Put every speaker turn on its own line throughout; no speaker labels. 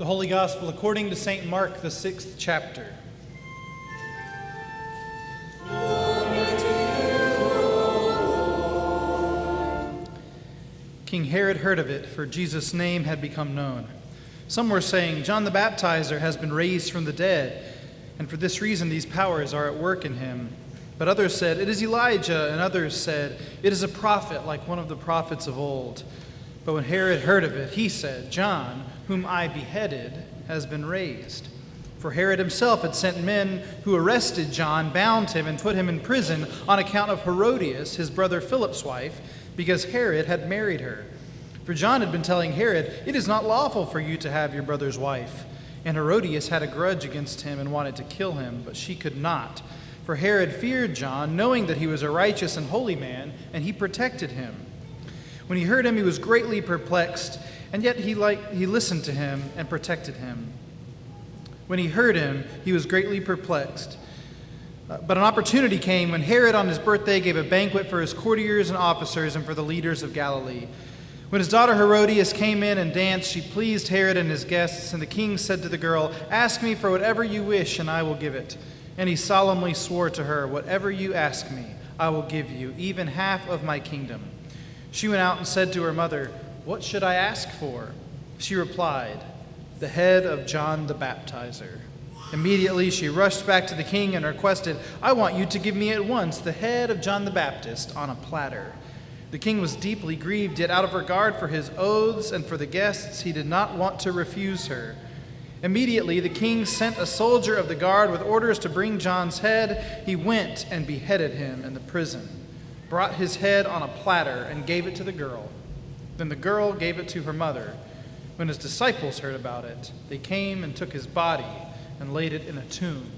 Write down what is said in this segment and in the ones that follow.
The Holy Gospel according to St. Mark, the 6th chapter. King Herod heard of it, for Jesus' name had become known. Some were saying, John the Baptizer has been raised from the dead, and for this reason these powers are at work in him. But others said, it is Elijah, and others said, it is a prophet like one of the prophets of old. But when Herod heard of it, he said, John, whom I beheaded, has been raised. For Herod himself had sent men who arrested John, bound him, and put him in prison on account of Herodias, his brother Philip's wife, because Herod had married her. For John had been telling Herod, it is not lawful for you to have your brother's wife. And Herodias had a grudge against him and wanted to kill him, but she could not. For Herod feared John, knowing that he was a righteous and holy man, and he protected him. When he heard him, he was greatly perplexed, and yet he listened to him and protected him. When he heard him, he was greatly perplexed. But an opportunity came when Herod on his birthday gave a banquet for his courtiers and officers and for the leaders of Galilee. When his daughter Herodias came in and danced, she pleased Herod and his guests, and the king said to the girl, ask me for whatever you wish, and I will give it. And he solemnly swore to her, whatever you ask me, I will give you, even half of my kingdom. She went out and said to her mother, what should I ask for? She replied, the head of John the Baptizer. Immediately she rushed back to the king and requested, I want you to give me at once the head of John the Baptist on a platter. The king was deeply grieved, yet out of regard for his oaths and for the guests, he did not want to refuse her. Immediately the king sent a soldier of the guard with orders to bring John's head. He went and beheaded him in the prison, brought his head on a platter, and gave it to the girl. Then the girl gave it to her mother. When his disciples heard about it, they came and took his body and laid it in a tomb.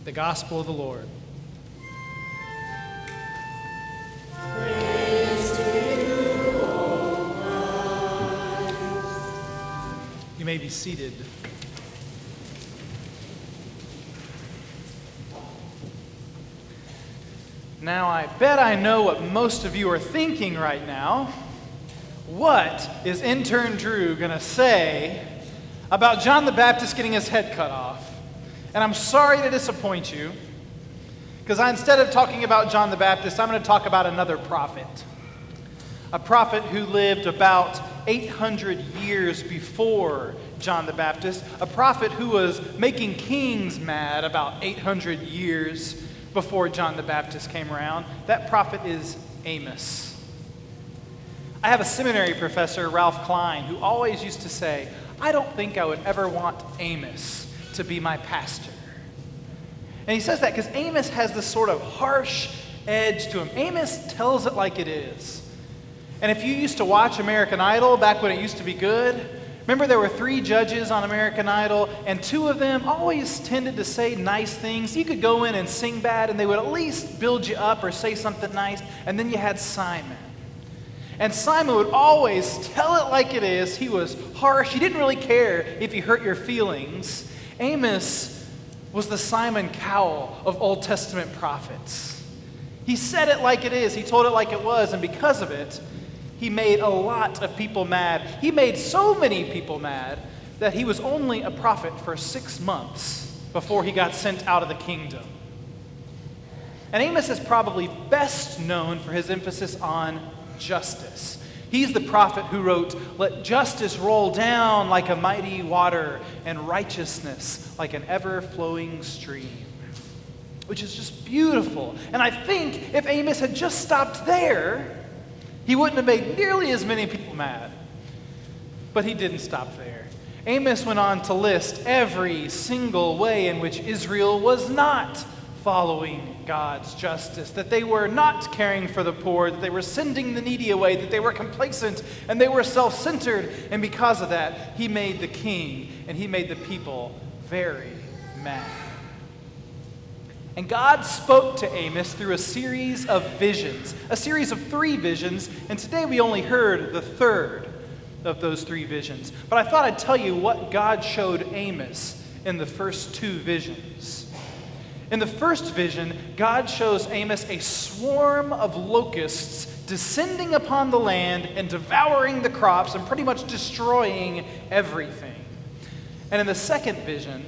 The Gospel of the Lord.
Praise to you, O Christ.
You may be seated. Now, I bet I know what most of you are thinking right now. What is intern Drew going to say about John the Baptist getting his head cut off? And I'm sorry to disappoint you, because instead of talking about John the Baptist, I'm going to talk about another prophet. A prophet who lived about 800 years before John the Baptist. A prophet who was making kings mad about 800 years before John the Baptist came around. That prophet is Amos. I have a seminary professor, Ralph Klein, who always used to say, I don't think I would ever want Amos to be my pastor. And he says that because Amos has this sort of harsh edge to him. Amos tells it like it is. And if you used to watch American Idol back when it used to be good, remember there were 3 judges on American Idol, and 2 of them always tended to say nice things. You could go in and sing bad, and they would at least build you up or say something nice. And then you had Simon. And Simon would always tell it like it is. He was harsh. He didn't really care if he hurt your feelings. Amos was the Simon Cowell of Old Testament prophets. He said it like it is. He told it like it was. And because of it, he made a lot of people mad. He made so many people mad that he was only a prophet for 6 months before he got sent out of the kingdom. And Amos is probably best known for his emphasis on justice. He's the prophet who wrote, let justice roll down like a mighty water and righteousness like an ever-flowing stream, which is just beautiful. And I think if Amos had just stopped there, he wouldn't have made nearly as many people mad. But he didn't stop there. Amos went on to list every single way in which Israel was not following God's justice, that they were not caring for the poor, that they were sending the needy away, that they were complacent, and they were self-centered. And because of that, he made the king and he made the people very mad. And God spoke to Amos through a series of visions, a series of 3 visions, and today we only heard the 3rd of those 3 visions. But I thought I'd tell you what God showed Amos in the first 2 visions. In the first vision, God shows Amos a swarm of locusts descending upon the land and devouring the crops and pretty much destroying everything. And in the second vision,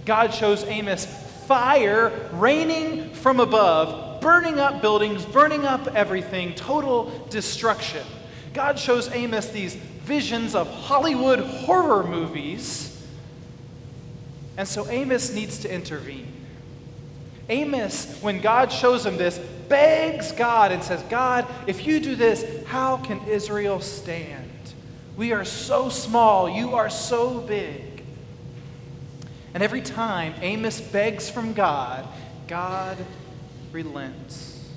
God shows Amos fire raining from above, burning up buildings, burning up everything, total destruction. God shows Amos these visions of Hollywood horror movies, and so Amos needs to intervene. Amos, when God shows him this, begs God and says, God, if you do this, how can Israel stand? We are so small, you are so big. And every time Amos begs from God, God relents.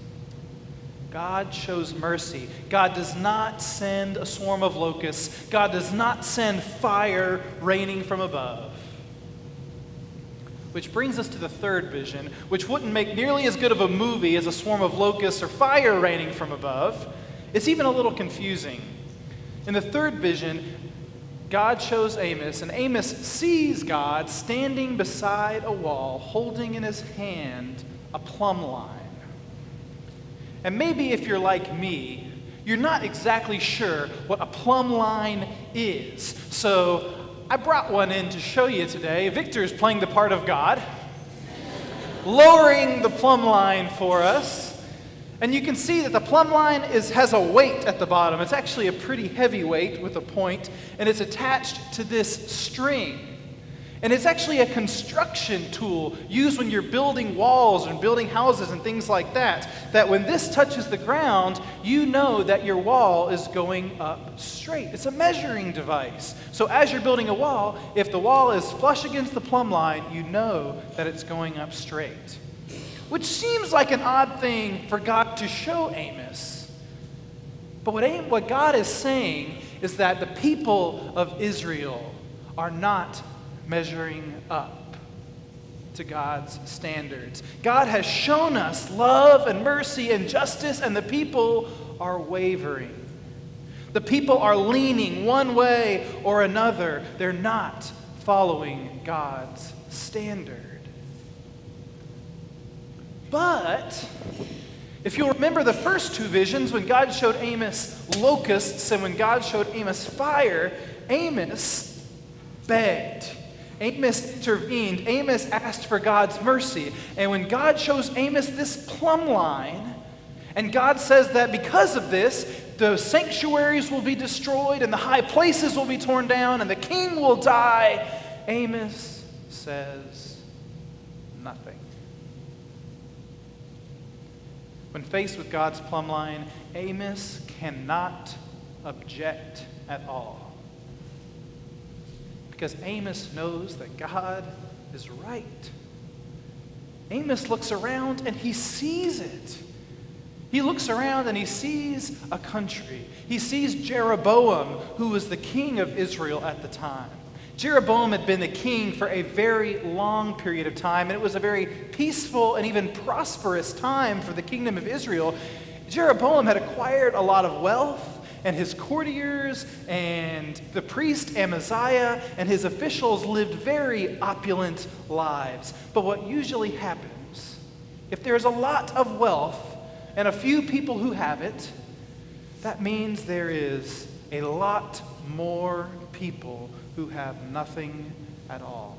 God shows mercy. God does not send a swarm of locusts. God does not send fire raining from above. Which brings us to the third vision, which wouldn't make nearly as good of a movie as a swarm of locusts or fire raining from above. It's even a little confusing. In the third vision, God shows Amos, and Amos sees God standing beside a wall, holding in his hand a plumb line. And maybe if you're like me, you're not exactly sure what a plumb line is. So I brought one in to show you today. Victor's playing the part of God, lowering the plumb line for us. And you can see that the plumb line has a weight at the bottom. It's actually a pretty heavy weight with a point, and it's attached to this string. And it's actually a construction tool used when you're building walls and building houses and things like that, that when this touches the ground, you know that your wall is going up straight. It's a measuring device. So as you're building a wall, if the wall is flush against the plumb line, you know that it's going up straight. Which seems like an odd thing for God to show Amos. But what God is saying is that the people of Israel are not measuring up to God's standards. God has shown us love and mercy and justice, and the people are wavering. The people are leaning one way or another. They're not following God's standard. But if you'll remember the first two visions, when God showed Amos locusts and when God showed Amos fire, Amos begged. Amos intervened. Amos asked for God's mercy. And when God shows Amos this plumb line, and God says that because of this, the sanctuaries will be destroyed and the high places will be torn down and the king will die, Amos says nothing. When faced with God's plumb line, Amos cannot object at all. Because Amos knows that God is right. Amos looks around and he sees it. He looks around and he sees a country. He sees Jeroboam, who was the king of Israel at the time. Jeroboam had been the king for a very long period of time, and it was a very peaceful and even prosperous time for the kingdom of Israel. Jeroboam had acquired a lot of wealth, and his courtiers and the priest Amaziah and his officials lived very opulent lives. But what usually happens, if there's a lot of wealth and a few people who have it, that means there is a lot more people who have nothing at all.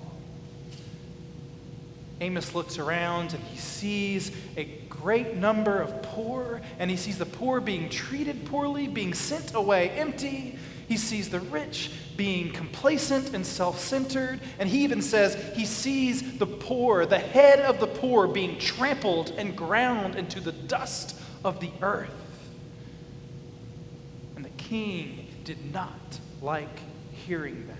Amos looks around and he sees a great number of poor, and he sees the poor being treated poorly, being sent away empty. He sees the rich being complacent and self-centered, and he even says he sees the poor, the head of the poor, being trampled and ground into the dust of the earth. And the king did not like hearing that.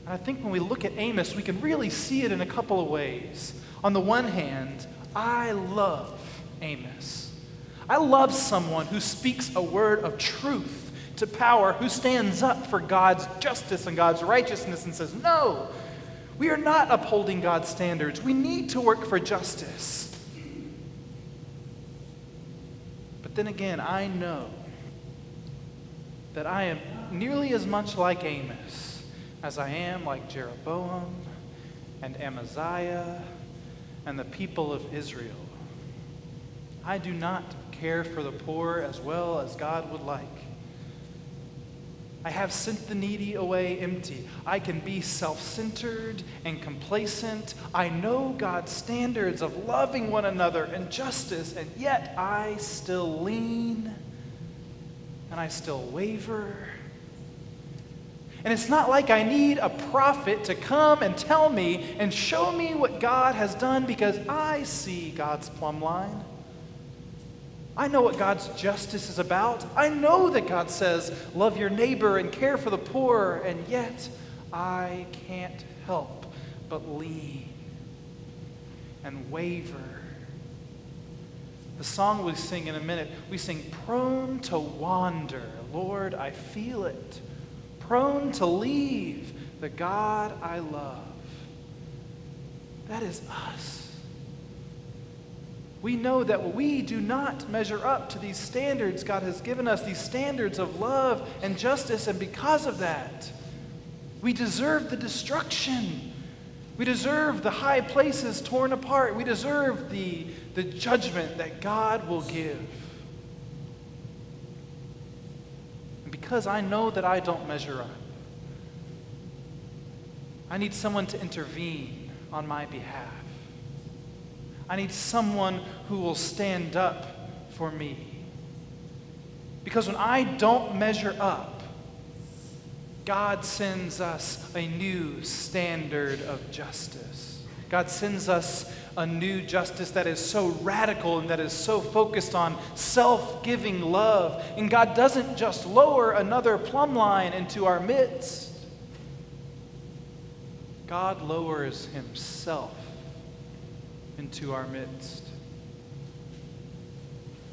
And I think when we look at Amos, we can really see it in a couple of ways. On the one hand, I love Amos. I love someone who speaks a word of truth to power, who stands up for God's justice and God's righteousness and says, no, we are not upholding God's standards. We need to work for justice. But then again, I know that I am nearly as much like Amos as I am like Jeroboam and Amaziah and the people of Israel. I do not care for the poor as well as God would like. I have sent the needy away empty. I can be self-centered and complacent. I know God's standards of loving one another and justice, and yet I still lean and I still waver. And it's not like I need a prophet to come and tell me and show me what God has done, because I see God's plumb line. I know what God's justice is about. I know that God says, love your neighbor and care for the poor, and yet I can't help but lean and waver. The song we sing in a minute, we sing, prone to wander. Lord, I feel it. Prone to leave the God I love. That is us. We know that we do not measure up to these standards God has given us, these standards of love and justice, and because of that, we deserve the destruction. We deserve the high places torn apart. We deserve the judgment that God will give. And because I know that I don't measure up, I need someone to intervene on my behalf. I need someone who will stand up for me. Because when I don't measure up, God sends us a new standard of justice. God sends us a new justice that is so radical and that is so focused on self-giving love. And God doesn't just lower another plumb line into our midst. God lowers himself into our midst.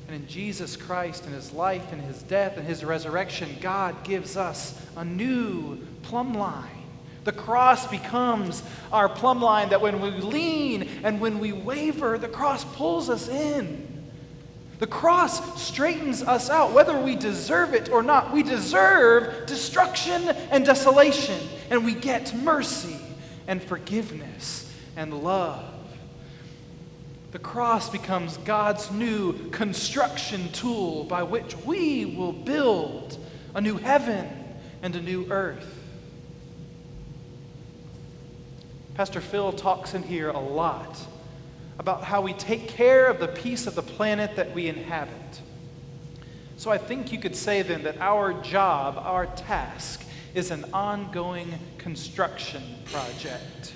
And in Jesus Christ and his life and his death and his resurrection, God gives us a new plumb line. The cross becomes our plumb line that when we lean and when we waver, the cross pulls us in. The cross straightens us out, whether we deserve it or not. We deserve destruction and desolation, and we get mercy and forgiveness and love. The cross becomes God's new construction tool by which we will build a new heaven and a new earth. Pastor Phil talks in here a lot about how we take care of the piece of the planet that we inhabit. So I think you could say then that our job, our task, is an ongoing construction project.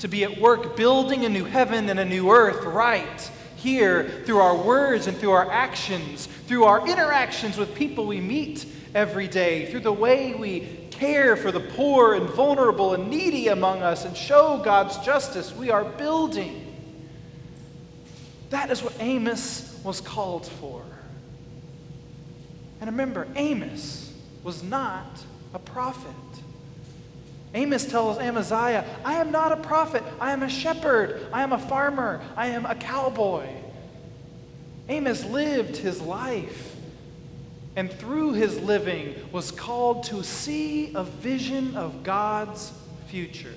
To be at work building a new heaven and a new earth right here through our words and through our actions, through our interactions with people we meet every day, through the way we care for the poor and vulnerable and needy among us and show God's justice. We are building. That is what Amos was called for. And remember, Amos was not a prophet. Amos tells Amaziah, I am not a prophet. I am a shepherd. I am a farmer. I am a cowboy. Amos lived his life, and through his living was called to see a vision of God's future.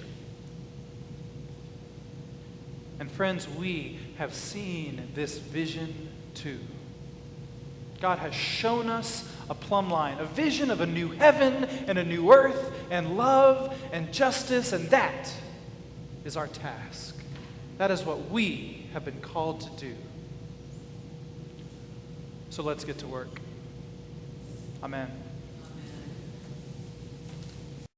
And friends, we have seen this vision too. God has shown us a plumb line, a vision of a new heaven and a new earth and love and justice, and that is our task. That is what we have been called to do. So let's get to work. Amen.